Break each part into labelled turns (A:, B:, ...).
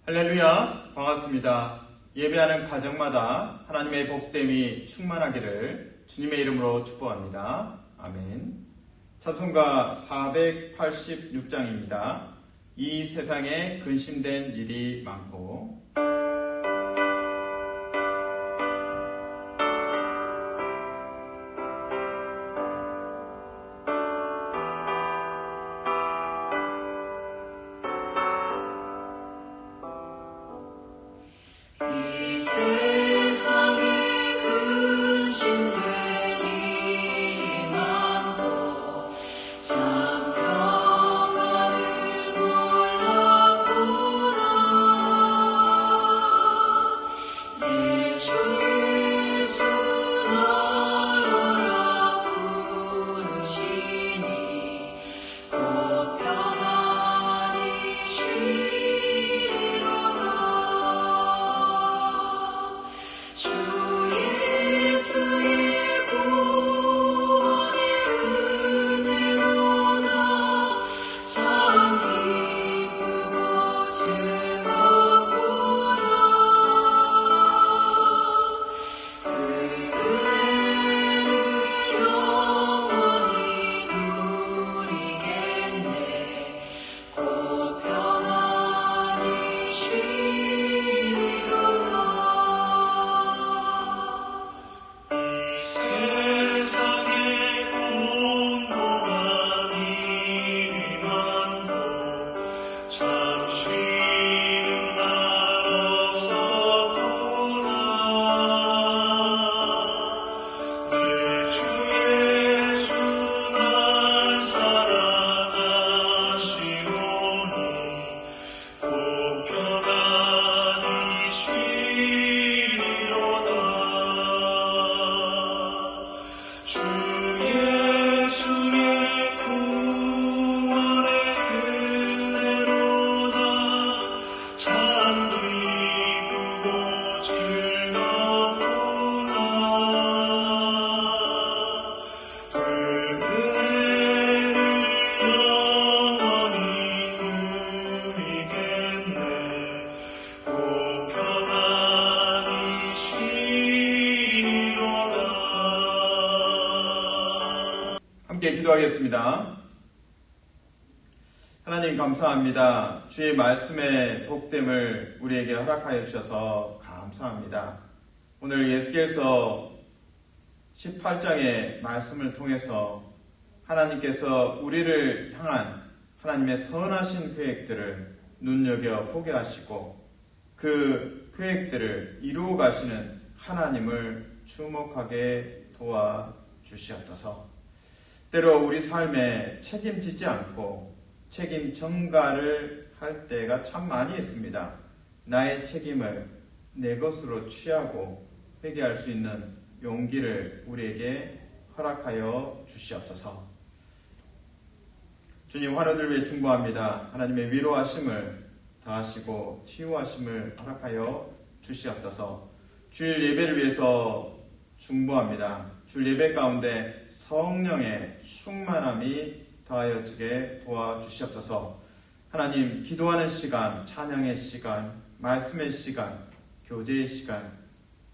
A: 할렐루야, 반갑습니다. 예배하는 가정마다 하나님의 복됨이 충만하기를 주님의 이름으로 축복합니다. 아멘. 찬송가 486장입니다. 이 세상에 근심된 일이 많고. 함께 기도하겠습니다. 하나님 감사합니다. 주의 말씀의 복됨을 우리에게 허락하여 주셔서 감사합니다. 오늘 예수께서 18장의 말씀을 통해서 하나님께서 우리를 향한 하나님의 선하신 계획들을 눈여겨 보게 하시고 그 계획들을 이루어 가시는 하나님을 주목하게 도와주시옵소서. 때로 우리 삶에 책임지지 않고 책임 전가를 할 때가 참 많이 있습니다. 나의 책임을 내 것으로 취하고 회개할 수 있는 용기를 우리에게 허락하여 주시옵소서. 주님, 환우들 위해 중보합니다. 하나님의 위로하심을 다하시고 치유하심을 허락하여 주시옵소서. 주일 예배를 위해서 중보합니다. 주일 예배 가운데 성령의 충만함이 더하여지게 도와주시옵소서. 하나님, 기도하는 시간, 찬양의 시간, 말씀의 시간, 교제의 시간,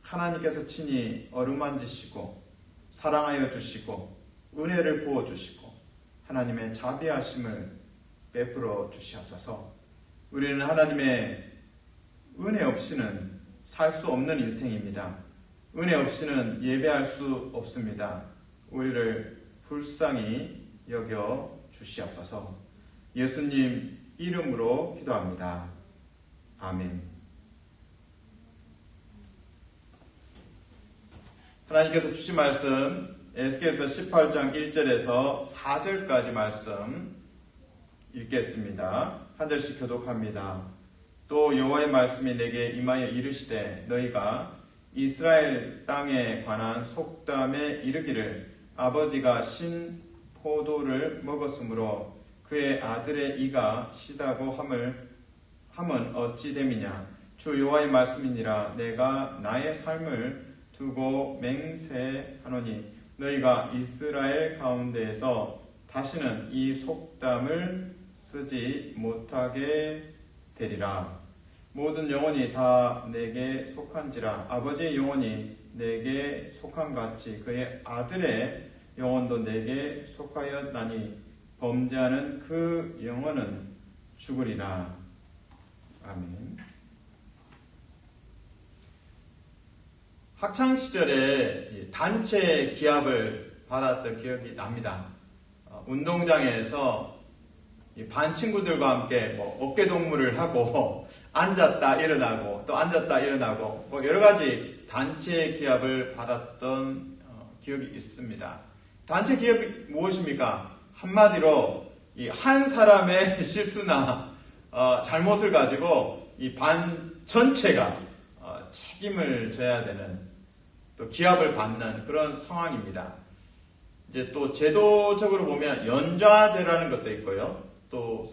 A: 하나님께서 친히 어루만지시고 사랑하여 주시고 은혜를 부어주시고 하나님의 자비하심을 베풀어 주시옵소서. 우리는 하나님의 은혜 없이는 살 수 없는 인생입니다. 은혜 없이는 예배할 수 없습니다. 우리를 불쌍히 여겨 주시옵소서. 예수님 이름으로 기도합니다. 아멘. 하나님께서 주신 말씀 에스겔서 18장 1절에서 4절까지 말씀 읽겠습니다. 한 절씩 교독합니다. 또 여호와의 말씀이 내게 임하여 이르시되 너희가 이스라엘 땅에 관한 속담에 이르기를 아버지가 신 포도를 먹었으므로 그의 아들의 이가 시다고 함은 어찌 됨이냐. 주 여호와의 말씀이니라. 내가 나의 삶을 두고 맹세하노니 너희가 이스라엘 가운데에서 다시는 이 속담을 쓰지 못하게 되리라. 모든 영혼이 다 내게 속한지라. 아버지의 영혼이 내게 속한 같이 그의 아들의 영혼도 내게 속하였나니 범죄하는 그 영혼은 죽으리라. 아멘. 학창시절에 단체 기합을 받았던 기억이 납니다. 운동장에서 반 친구들과 함께 어깨동무를 하고 앉았다 일어나고 또 앉았다 일어나고 여러 가지 단체 기합을 받았던 기억이 있습니다. 단체 기합이 무엇입니까? 한마디로 한 사람의 실수나 잘못을 가지고 이 반 전체가 책임을 져야 되는 또 기합을 받는 그런 상황입니다. 이제 또 제도적으로 보면 연좌제라는 것도 있고요. 또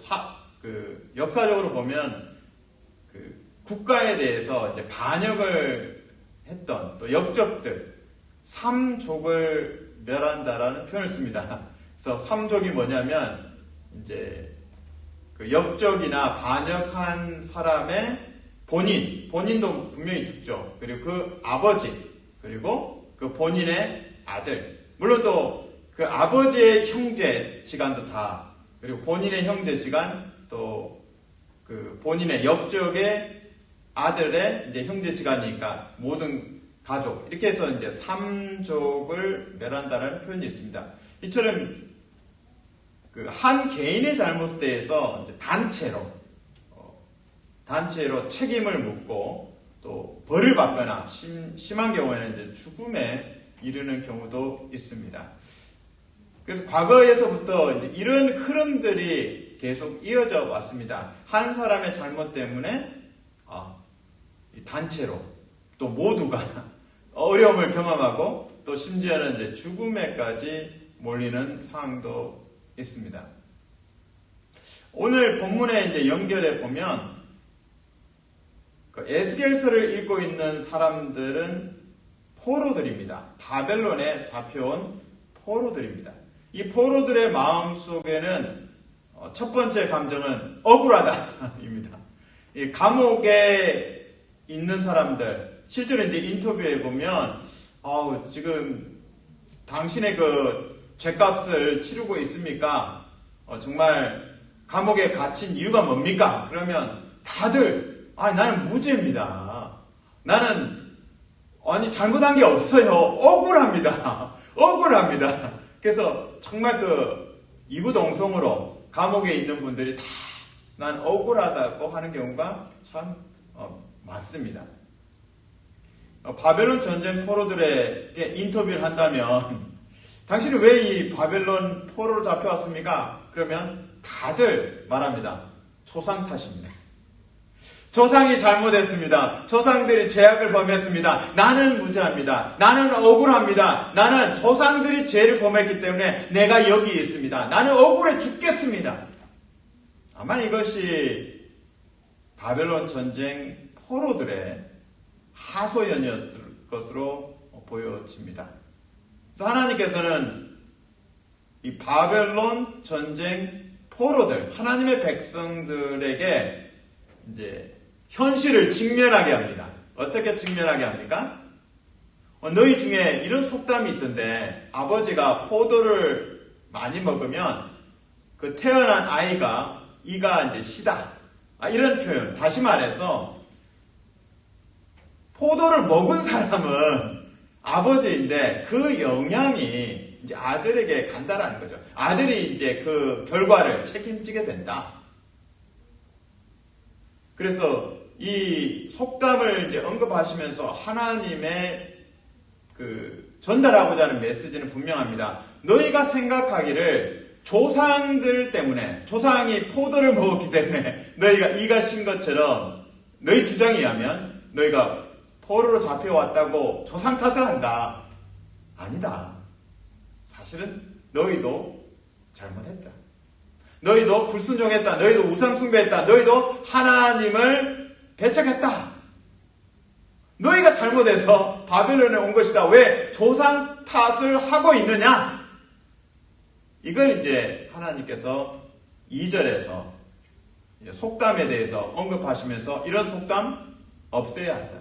A: 역사적으로 보면 국가에 대해서 이제 반역을 했던 또 역적들 삼족을 멸한다라는 표현을 씁니다. 그래서 삼족이 뭐냐면 이제 그 역적이나 반역한 사람의 본인도 분명히 죽죠. 그리고 그 아버지, 그리고 그 본인의 아들, 물론 또 그 아버지의 형제지간도 다, 그리고 본인의 형제지간, 또 그 본인의 역적의 아들의 이제 형제지간이니까 모든 가족, 이렇게 해서 이제 삼족을 멸한다는 표현이 있습니다. 이처럼 그 한 개인의 잘못에 대해서 이제 단체로 책임을 묻고 또 벌을 받거나 심한 경우에는 이제 죽음에 이르는 경우도 있습니다. 그래서 과거에서부터 이제 이런 흐름들이 계속 이어져 왔습니다. 한 사람의 잘못 때문에 단체로 또 모두가 어려움을 경험하고 또 심지어는 이제 죽음에까지 몰리는 상황도 있습니다. 오늘 본문에 이제 연결해 보면 에스겔서를 읽고 있는 사람들은 포로들입니다. 바벨론에 잡혀온 포로들입니다. 이 포로들의 마음 속에는 첫 번째 감정은 억울하다입니다. 이 감옥에 있는 사람들, 실제로 이제 인터뷰해 보면, 지금 당신의 그 죄값을 치르고 있습니까? 정말 감옥에 갇힌 이유가 뭡니까? 그러면 다들, 나는 무죄입니다. 나는, 잘못한 게 없어요. 억울합니다. 그래서 정말 이구동성으로 감옥에 있는 분들이 다 난 억울하다고 하는 경우가 참 많습니다. 바벨론 전쟁 포로들에게 인터뷰를 한다면 당신은 왜 이 바벨론 포로로 잡혀왔습니까? 그러면 다들 말합니다. 조상 탓입니다. 조상이 잘못했습니다. 조상들이 죄악을 범했습니다. 나는 무죄합니다. 나는 억울합니다. 나는 조상들이 죄를 범했기 때문에 내가 여기 있습니다. 나는 억울해 죽겠습니다. 아마 이것이 바벨론 전쟁 포로들의 하소연이었을 것으로 보여집니다. 그래서 하나님께서는 이 바벨론 전쟁 포로들, 하나님의 백성들에게 이제 현실을 직면하게 합니다. 어떻게 직면하게 합니까? 너희 중에 이런 속담이 있던데, 아버지가 포도를 많이 먹으면 그 태어난 아이가 이가 이제 시다. 이런 표현. 다시 말해서 포도를 먹은 사람은 아버지인데 그 영향이 이제 아들에게 간다라는 거죠. 아들이 이제 그 결과를 책임지게 된다. 그래서 이 속담을 이제 언급하시면서 하나님의 전달하고자 하는 메시지는 분명합니다. 너희가 생각하기를 조상들 때문에, 조상이 포도를 먹었기 때문에 너희가 이가 신 것처럼 너희 주장에 의하면 너희가 포로로 잡혀왔다고 조상 탓을 한다. 아니다. 사실은 너희도 잘못했다. 너희도 불순종했다. 너희도 우상숭배했다. 너희도 하나님을 배척했다. 너희가 잘못해서 바벨론에 온 것이다. 왜 조상 탓을 하고 있느냐? 이걸 이제 하나님께서 2절에서 속담에 대해서 언급하시면서 이런 속담 없애야 한다.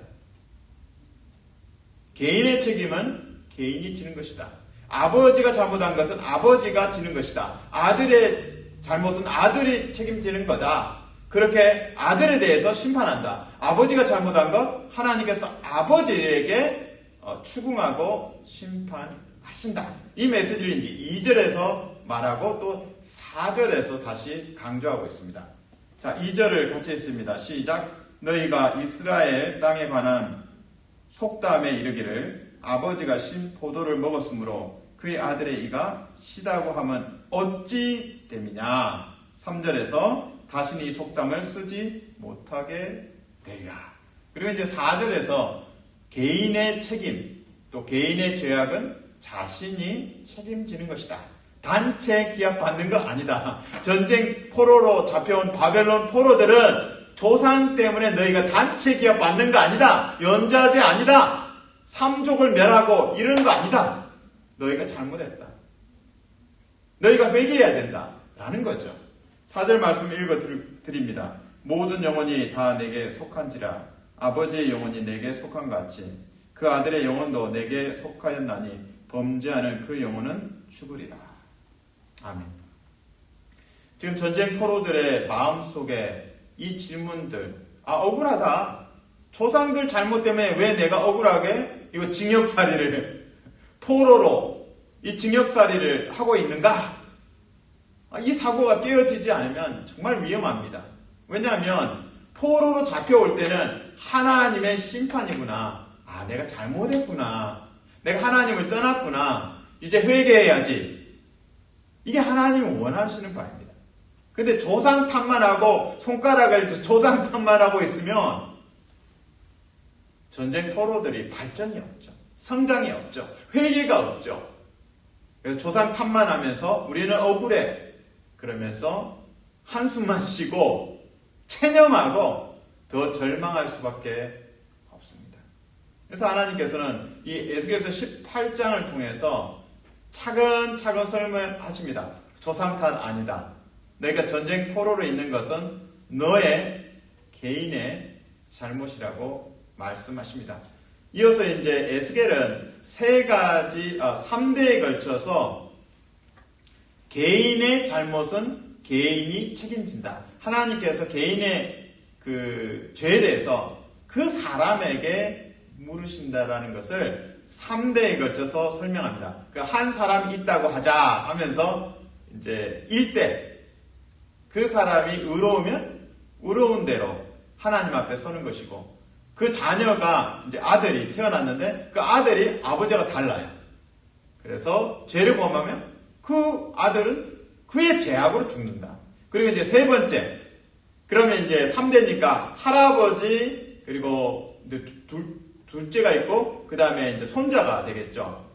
A: 개인의 책임은 개인이 지는 것이다. 아버지가 잘못한 것은 아버지가 지는 것이다. 아들의 잘못은 아들이 책임지는 거다. 그렇게 아들에 대해서 심판한다. 아버지가 잘못한 것 하나님께서 아버지에게 추궁하고 심판하신다. 이 메시지를 이제 2절에서 말하고 또 4절에서 다시 강조하고 있습니다. 자, 2절을 같이 읽습니다. 시작. 너희가 이스라엘 땅에 관한 속담에 이르기를 아버지가 신 포도를 먹었으므로 그의 아들의 이가 시다고 하면 어찌 됨이냐. 3절에서 다시는 이 속담을 쓰지 못하게 되리라. 그리고 이제 4절에서 개인의 책임, 또 개인의 죄악은 자신이 책임지는 것이다. 단체 기합 받는 거 아니다. 전쟁 포로로 잡혀온 바벨론 포로들은 조상 때문에 너희가 단체 기합 받는 거 아니다. 연좌제 아니다. 삼족을 멸하고 이런 거 아니다. 너희가 잘못했다. 너희가 회개해야 된다. 라는 거죠. 4절 말씀 읽어 드립니다. 모든 영혼이 다 내게 속한지라 아버지의 영혼이 내게 속한 같이 그 아들의 영혼도 내게 속하였나니 범죄하는 그 영혼은 죽으리라. 아멘. 지금 전쟁 포로들의 마음속에 이 질문들, 억울하다. 조상들 잘못 때문에 왜 내가 억울하게 이거 징역살이를 포로로 이 징역살이를 하고 있는가? 이 사고가 깨어지지 않으면 정말 위험합니다. 왜냐하면 포로로 잡혀올 때는 하나님의 심판이구나. 내가 잘못했구나. 내가 하나님을 떠났구나. 이제 회개해야지. 이게 하나님이 원하시는 바입니다. 근데 조상 탓만 하고 손가락을 조상 탓만 하고 있으면 전쟁 포로들이 발전이 없죠. 성장이 없죠. 회개가 없죠. 그래서 조상 탓만 하면서 우리는 억울해. 그러면서 한숨만 쉬고 체념하고 더 절망할 수밖에 없습니다. 그래서 하나님께서는 이 에스겔서 18장을 통해서 차근차근 설명하십니다. 조상 탓 아니다. 너희가 전쟁 포로로 있는 것은 너의 개인의 잘못이라고 말씀하십니다. 이어서 이제 에스겔은 3대에 걸쳐서 개인의 잘못은 개인이 책임진다. 하나님께서 개인의 그 죄에 대해서 그 사람에게 물으신다라는 것을 3대에 걸쳐서 설명합니다. 그 한 사람이 있다고 하자 하면서 이제 1대 그 사람이 의로우면 의로운 대로 하나님 앞에 서는 것이고 그 자녀가 이제 아들이 태어났는데 그 아들이 아버지가 달라요. 그래서 죄를 범하면 그 아들은 그의 죄악으로 죽는다. 그리고 이제 3번째 그러면 이제 3대니까 할아버지 그리고 둘째가 있고 그 다음에 이제 손자가 되겠죠.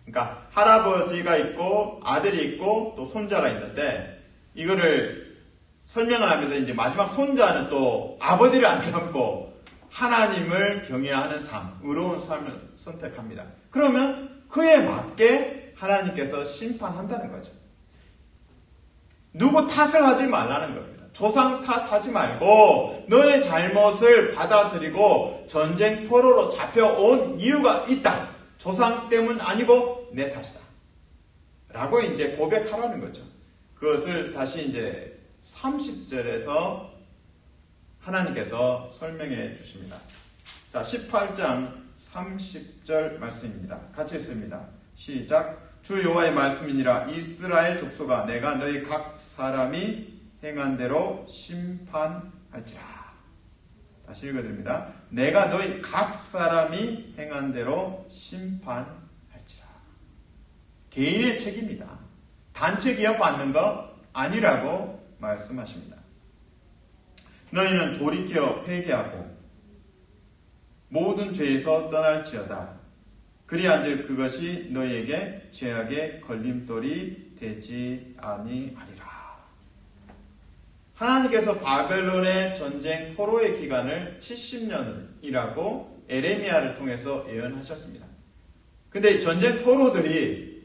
A: 그러니까 할아버지가 있고 아들이 있고 또 손자가 있는데 이거를 설명을 하면서 이제 마지막 손자는 또 아버지를 안 닮고 하나님을 경외하는 삶, 의로운 삶을 선택합니다. 그러면 그에 맞게 하나님께서 심판한다는 거죠. 누구 탓을 하지 말라는 겁니다. 조상 탓하지 말고 너의 잘못을 받아들이고 전쟁 포로로 잡혀온 이유가 있다. 조상 때문 아니고 내 탓이다. 라고 이제 고백하라는 거죠. 그것을 다시 이제 30절에서 하나님께서 설명해 주십니다. 자, 18장 30절 말씀입니다. 같이 읽습니다. 시작. 주 여호와의 말씀이니라. 이스라엘 족속아, 내가 너희 각 사람이 행한 대로 심판할지라. 다시 읽어드립니다. 내가 너희 각 사람이 행한 대로 심판할지라. 개인의 책임이다. 단체 기업 받는 거 아니라고 말씀하십니다. 너희는 돌이켜 회개하고 모든 죄에서 떠날지어다. 그리한즉 그것이 너희에게 죄악의 걸림돌이 되지 아니하리라. 하나님께서 바벨론의 전쟁 포로의 기간을 70년이라고 에레미야를 통해서 예언하셨습니다. 근데 전쟁 포로들이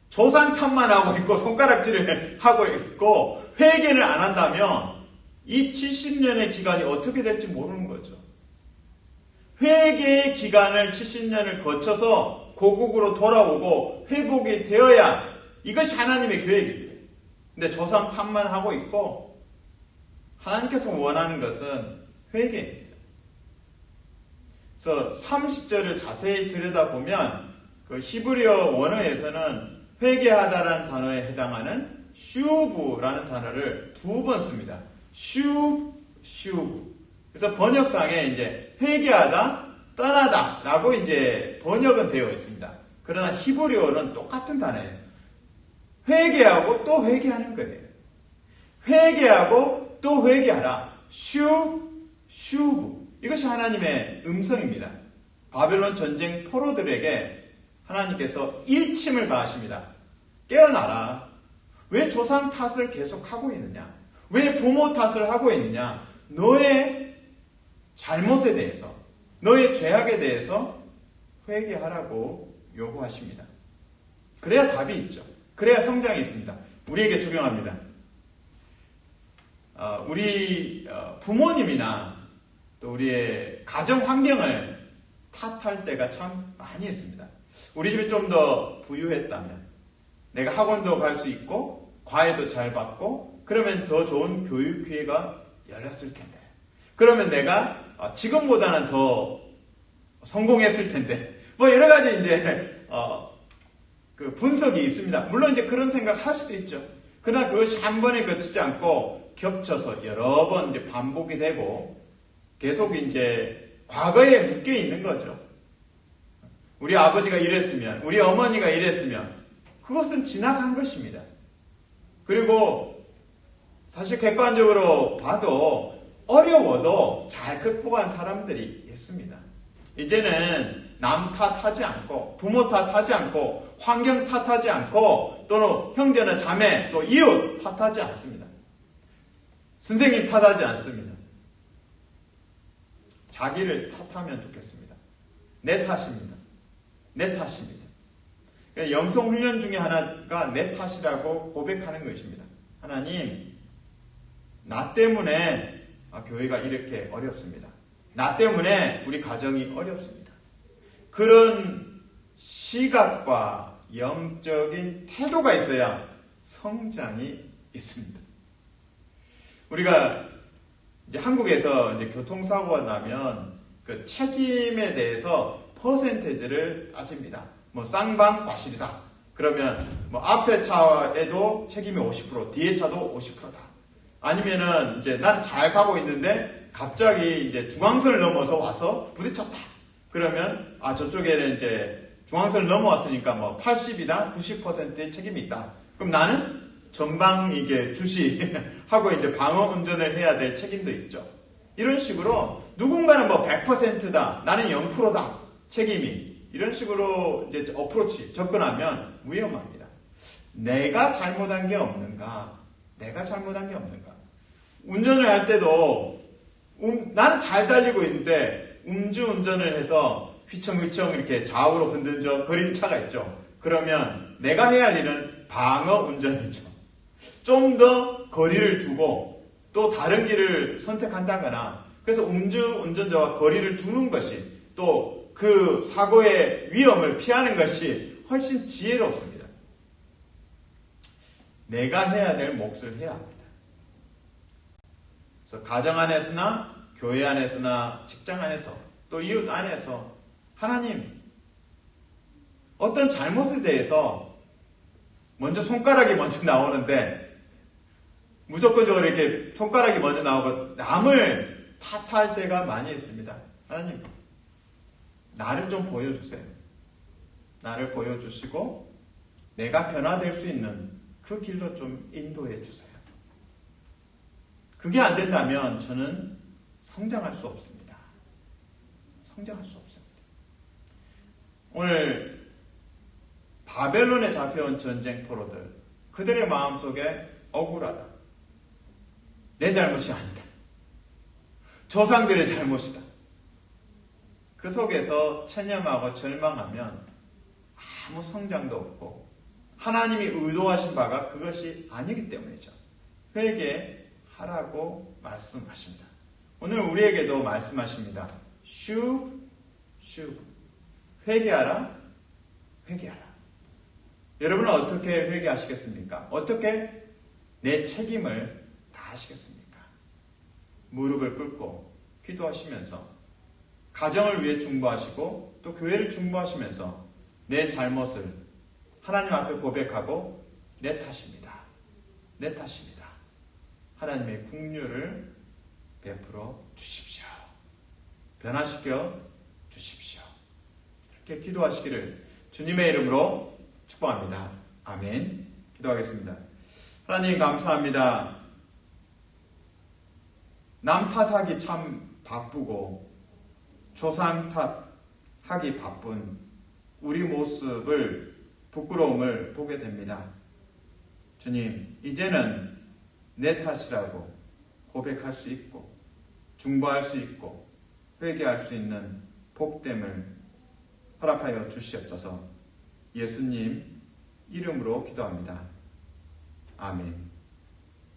A: 조상 탓만 하고 있고 손가락질을 하고 있고 회개를 안 한다면 이 70년의 기간이 어떻게 될지 모르는 거죠. 회개의 기간을 70년을 거쳐서 고국으로 돌아오고 회복이 되어야 이것이 하나님의 계획입니다. 근데 조상 탓만 하고 있고 하나님께서 원하는 것은 회개입니다. 그래서 30절을 자세히 들여다보면 그 히브리어 원어에서는 회개하다라는 단어에 해당하는 슈브라는 단어를 2번 씁니다. 슈브. 그래서 번역상에 이제 회개하다, 떠나다 라고 이제 번역은 되어 있습니다. 그러나 히브리어는 똑같은 단어예요. 회개하고 또 회개하는 거예요. 회개하고 또 회개하라. 슈브. 이것이 하나님의 음성입니다. 바벨론 전쟁 포로들에게 하나님께서 일침을 가하십니다. 깨어나라. 왜 조상 탓을 계속하고 있느냐? 왜 부모 탓을 하고 있느냐? 너의 잘못에 대해서, 너의 죄악에 대해서 회개하라고 요구하십니다. 그래야 답이 있죠. 그래야 성장이 있습니다. 우리에게 적용합니다. 우리 부모님이나 또 우리의 가정 환경을 탓할 때가 참 많이 있습니다. 우리 집이 좀 더 부유했다면, 내가 학원도 갈 수 있고 과외도 잘 받고 그러면 더 좋은 교육 기회가 열렸을 텐데, 그러면 내가 지금보다는 더 성공했을 텐데, 뭐 여러 가지 이제 그 분석이 있습니다. 물론 이제 그런 생각 할 수도 있죠. 그러나 그것이 한 번에 그치지 않고 겹쳐서 여러 번 이제 반복이 되고 계속 이제 과거에 묶여 있는 거죠. 우리 아버지가 이랬으면, 우리 어머니가 이랬으면 그것은 지나간 것입니다. 그리고 사실 객관적으로 봐도 어려워도 잘 극복한 사람들이 있습니다. 이제는 남 탓하지 않고 부모 탓하지 않고 환경 탓하지 않고 또는 형제나 자매 또 이웃 탓하지 않습니다. 선생님 탓하지 않습니다. 자기를 탓하면 좋겠습니다. 내 탓입니다. 내 탓입니다. 영성 훈련 중에 하나가 내 탓이라고 고백하는 것입니다. 하나님, 나 때문에 교회가 이렇게 어렵습니다. 나 때문에 우리 가정이 어렵습니다. 그런 시각과 영적인 태도가 있어야 성장이 있습니다. 우리가 이제 한국에서 이제 교통사고가 나면 그 책임에 대해서 퍼센테이지를 따집니다. 뭐 쌍방 과실이다. 그러면 뭐 앞에 차에도 책임이 50%, 뒤에 차도 50%다. 아니면은 이제 나는 잘 가고 있는데 갑자기 이제 중앙선을 넘어서 와서 부딪혔다. 그러면 저쪽에는 이제 중앙선을 넘어왔으니까 뭐 80이다, 90%의 책임이 있다. 그럼 나는 전방 이게 주시하고 이제 방어 운전을 해야 될 책임도 있죠. 이런 식으로 누군가는 뭐 100%다, 나는 0%다 책임이, 이런 식으로 이제 어프로치 접근하면 위험합니다. 내가 잘못한 게 없는가? 내가 잘못한 게 없는가? 운전을 할 때도 나는 잘 달리고 있는데 음주운전을 해서 휘청휘청 이렇게 좌우로 흔들져 거리는 차가 있죠. 그러면 내가 해야 할 일은 방어 운전이죠. 좀 더 거리를 두고 또 다른 길을 선택한다거나, 그래서 음주운전자와 거리를 두는 것이 또 그 사고의 위험을 피하는 것이 훨씬 지혜롭습니다. 내가 해야 될 몫을 해야 합니다. 그래서 가정 안에서나 교회 안에서나 직장 안에서 또 이웃 안에서 하나님, 어떤 잘못에 대해서 먼저 손가락이 먼저 나오는데 무조건적으로 이렇게 손가락이 먼저 나오고 남을 탓할 때가 많이 있습니다. 하나님, 나를 좀 보여주세요. 나를 보여주시고 내가 변화될 수 있는 그 길로 좀 인도해 주세요. 그게 안 된다면 저는 성장할 수 없습니다. 성장할 수 없습니다. 오늘 바벨론에 잡혀온 전쟁 포로들, 그들의 마음속에 억울하다. 내 잘못이 아니다. 조상들의 잘못이다. 그 속에서 체념하고 절망하면 아무 성장도 없고 하나님이 의도하신 바가 그것이 아니기 때문이죠. 회개하라. 하라고 말씀하십니다. 오늘 우리에게도 말씀하십니다. 슈브, 회개하라, 회개하라. 여러분은 어떻게 회개하시겠습니까? 어떻게 내 책임을 다하시겠습니까? 무릎을 꿇고 기도하시면서 가정을 위해 중보하시고 또 교회를 중보하시면서 내 잘못을 하나님 앞에 고백하고 내 탓입니다. 내 탓입니다. 하나님의 긍휼을 베풀어 주십시오. 변화시켜 주십시오. 이렇게 기도하시기를 주님의 이름으로 축복합니다. 아멘. 기도하겠습니다. 하나님 감사합니다. 남 탓하기 참 바쁘고 조상 탓하기 바쁜 우리 모습을 부끄러움을 보게 됩니다. 주님, 이제는 내 탓이라고 고백할 수 있고 중보할 수 있고 회개할 수 있는 복됨을 허락하여 주시옵소서. 예수님 이름으로 기도합니다. 아멘.